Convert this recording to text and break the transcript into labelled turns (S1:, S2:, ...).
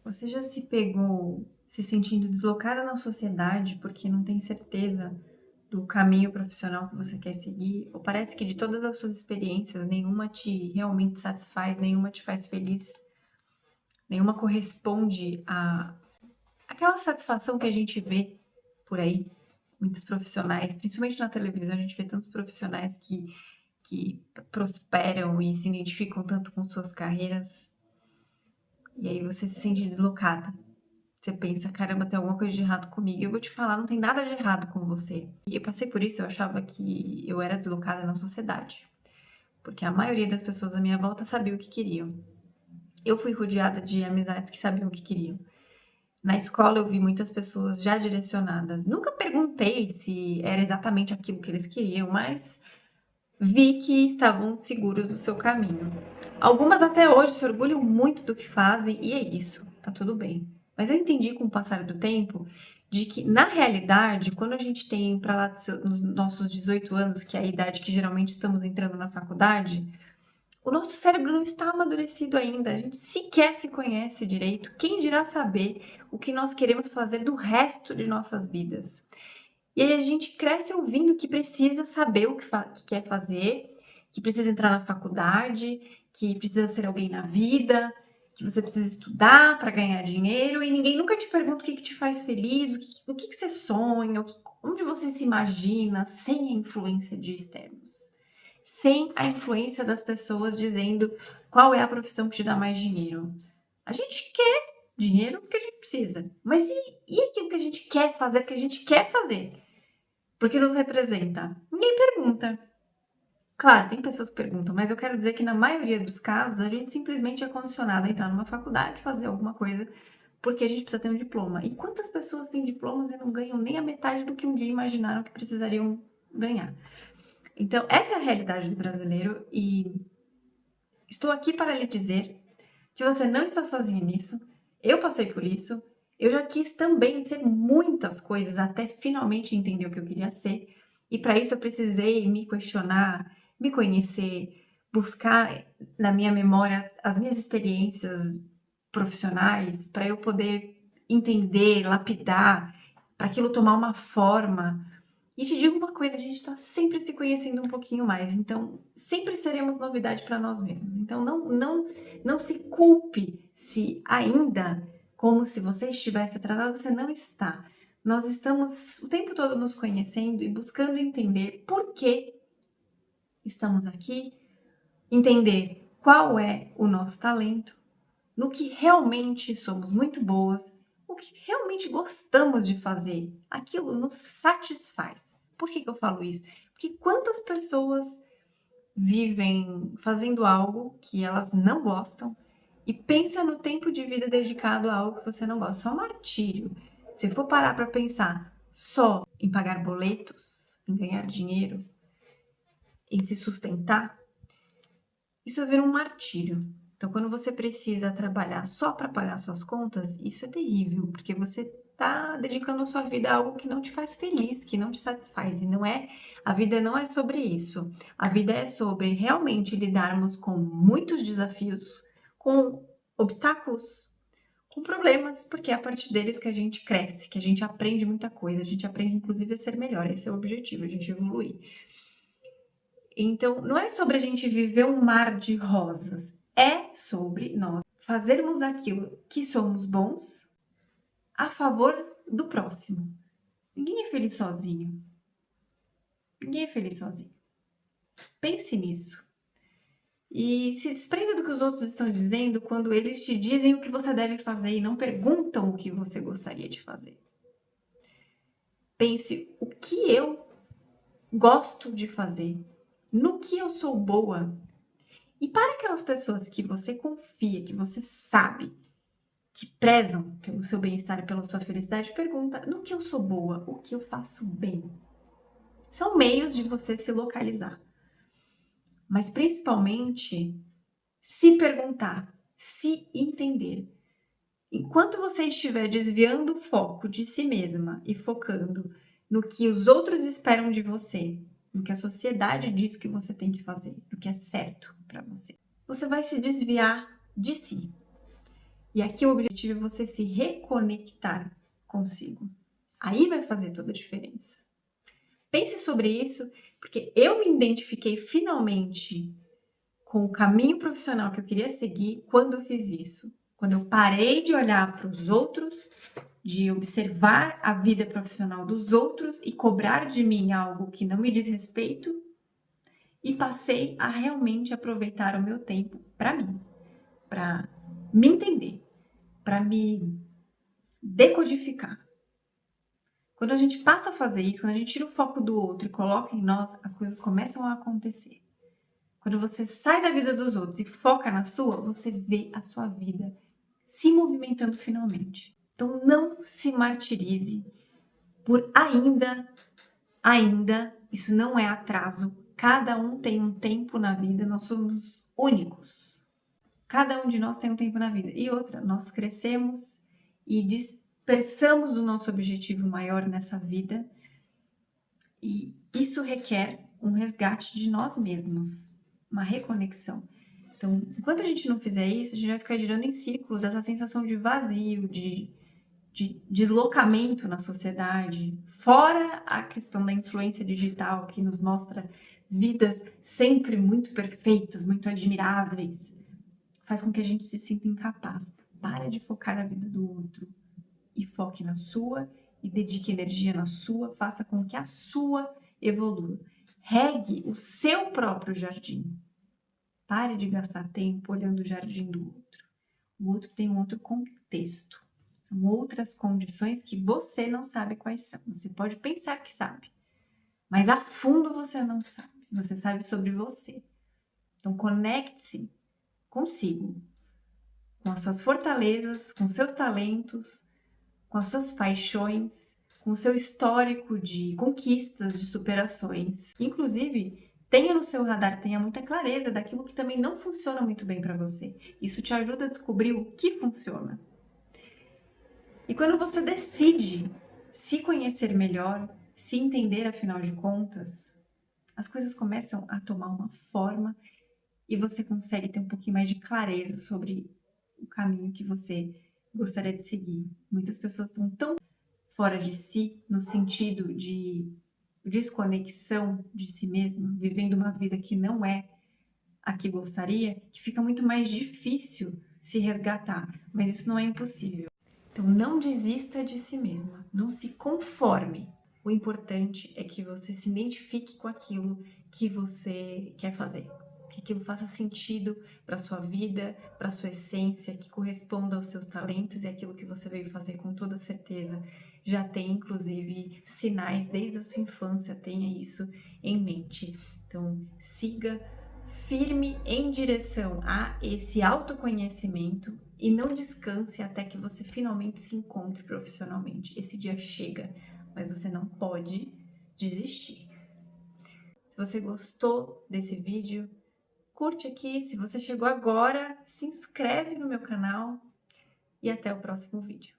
S1: Você já se pegou se sentindo deslocada na sociedade porque não tem certeza do caminho profissional que você quer seguir? Ou parece que de todas as suas experiências, nenhuma te realmente satisfaz, nenhuma te faz feliz, nenhuma corresponde a aquela satisfação que a gente vê por aí? Muitos profissionais, principalmente na televisão, a gente vê tantos profissionais que prosperam e se identificam tanto com suas carreiras, e aí você se sente deslocada. Você pensa, caramba, tem alguma coisa de errado comigo. Eu vou te falar, não tem nada de errado com você. E eu passei por isso, eu achava que eu era deslocada na sociedade. Porque a maioria das pessoas à minha volta sabia o que queriam. Eu fui rodeada de amizades que sabiam o que queriam. Na escola eu vi muitas pessoas já direcionadas. Nunca perguntei se era exatamente aquilo que eles queriam, mas vi que estavam seguros do seu caminho. Algumas até hoje se orgulham muito do que fazem e é isso, tá tudo bem. Mas eu entendi com o passar do tempo de que, na realidade, quando a gente tem para lá nos nossos 18 anos, que é a idade que geralmente estamos entrando na faculdade, o nosso cérebro não está amadurecido ainda, a gente sequer se conhece direito. Quem dirá saber o que nós queremos fazer do resto de nossas vidas? E aí a gente cresce ouvindo que precisa saber o que quer fazer, que precisa entrar na faculdade, que precisa ser alguém na vida, que você precisa estudar para ganhar dinheiro, e ninguém nunca te pergunta o que te faz feliz, o que você sonha, onde você se imagina, sem a influência de externos. Sem a influência das pessoas dizendo qual é a profissão que te dá mais dinheiro. A gente quer dinheiro porque a gente precisa, mas e aquilo que a gente quer fazer porque a gente quer fazer? Porque nos representa. Ninguém pergunta. Claro, tem pessoas que perguntam, mas eu quero dizer que na maioria dos casos a gente simplesmente é condicionado a entrar numa faculdade, fazer alguma coisa, porque a gente precisa ter um diploma. E quantas pessoas têm diplomas e não ganham nem a metade do que um dia imaginaram que precisariam ganhar? Então, essa é a realidade do brasileiro e estou aqui para lhe dizer que você não está sozinho nisso. Eu passei por isso. Eu já quis também ser muitas coisas até finalmente entender o que eu queria ser. E para isso eu precisei me questionar, me conhecer, buscar na minha memória as minhas experiências profissionais para eu poder entender, lapidar, para aquilo tomar uma forma. E te digo uma coisa, a gente está sempre se conhecendo um pouquinho mais, então sempre seremos novidade para nós mesmos. Então não se culpe se ainda, como se você estivesse atrasado, você não está. Nós estamos o tempo todo nos conhecendo e buscando entender por que estamos aqui, entender qual é o nosso talento, no que realmente somos muito boas, o que realmente gostamos de fazer, aquilo nos satisfaz. Por que eu falo isso? Porque quantas pessoas vivem fazendo algo que elas não gostam e pensa no tempo de vida dedicado a algo que você não gosta, só martírio. Se for parar para pensar só em pagar boletos, em ganhar dinheiro, em se sustentar, isso vira um martírio. Então, quando você precisa trabalhar só para pagar suas contas, isso é terrível, porque você está dedicando a sua vida a algo que não te faz feliz, que não te satisfaz. E não é, a vida não é sobre isso. A vida é sobre realmente lidarmos com muitos desafios, com obstáculos, com problemas, porque é a partir deles que a gente cresce, que a gente aprende muita coisa. A gente aprende, inclusive, a ser melhor. Esse é o objetivo, a gente evoluir. Então, não é sobre a gente viver um mar de rosas, é sobre nós fazermos aquilo que somos bons a favor do próximo. Ninguém é feliz sozinho. Ninguém é feliz sozinho. Pense nisso. E se desprenda do que os outros estão dizendo quando eles te dizem o que você deve fazer e não perguntam o que você gostaria de fazer. Pense o que eu gosto de fazer, no que eu sou boa. E para aquelas pessoas que você confia, que você sabe, que prezam pelo seu bem-estar e pela sua felicidade, pergunta: no que eu sou boa, o que eu faço bem? São meios de você se localizar. Mas principalmente se perguntar, se entender. Enquanto você estiver desviando o foco de si mesma e focando no que os outros esperam de você, no que a sociedade diz que você tem que fazer, no que é certo para você, você vai se desviar de si. E aqui o objetivo é você se reconectar consigo. Aí vai fazer toda a diferença. Pense sobre isso, porque eu me identifiquei finalmente com o caminho profissional que eu queria seguir quando eu fiz isso. Quando eu parei de olhar para os outros, de observar a vida profissional dos outros e cobrar de mim algo que não me diz respeito, e passei a realmente aproveitar o meu tempo para mim, para me entender, para me decodificar. Quando a gente passa a fazer isso, quando a gente tira o foco do outro e coloca em nós, as coisas começam a acontecer. Quando você sai da vida dos outros e foca na sua, você vê a sua vida se movimentando finalmente. Então não se martirize por ainda, isso não é atraso. Cada um tem um tempo na vida, nós somos únicos. Cada um de nós tem um tempo na vida. E outra, nós crescemos e dispersamos do nosso objetivo maior nessa vida. E isso requer um resgate de nós mesmos, uma reconexão. Então, enquanto a gente não fizer isso, a gente vai ficar girando em círculos, essa sensação de vazio, de deslocamento na sociedade, fora a questão da influência digital que nos mostra vidas sempre muito perfeitas, muito admiráveis, faz com que a gente se sinta incapaz. Para de focar na vida do outro e foque na sua e dedique energia na sua, faça com que a sua evolua. Regue o seu próprio jardim. Pare de gastar tempo olhando o jardim do outro. O outro tem um outro contexto. São outras condições que você não sabe quais são. Você pode pensar que sabe, mas a fundo você não sabe. Você sabe sobre você. Então, conecte-se consigo, com as suas fortalezas, com seus talentos, com as suas paixões, com o seu histórico de conquistas, de superações. Inclusive, tenha no seu radar, tenha muita clareza daquilo que também não funciona muito bem para você. Isso te ajuda a descobrir o que funciona. E quando você decide se conhecer melhor, se entender afinal de contas, as coisas começam a tomar uma forma e você consegue ter um pouquinho mais de clareza sobre o caminho que você gostaria de seguir. Muitas pessoas estão tão fora de si, no sentido de desconexão de si mesma, vivendo uma vida que não é a que gostaria, que fica muito mais difícil se resgatar. Mas isso não é impossível. Então não desista de si mesma, não se conforme. O importante é que você se identifique com aquilo que você quer fazer. Que aquilo faça sentido para sua vida, para sua essência, que corresponda aos seus talentos e aquilo que você veio fazer com toda certeza. Já tem, inclusive, sinais desde a sua infância, tenha isso em mente. Então, siga firme em direção a esse autoconhecimento e não descanse até que você finalmente se encontre profissionalmente. Esse dia chega, mas você não pode desistir. Se você gostou desse vídeo, curte aqui. Se você chegou agora, se inscreve no meu canal e até o próximo vídeo.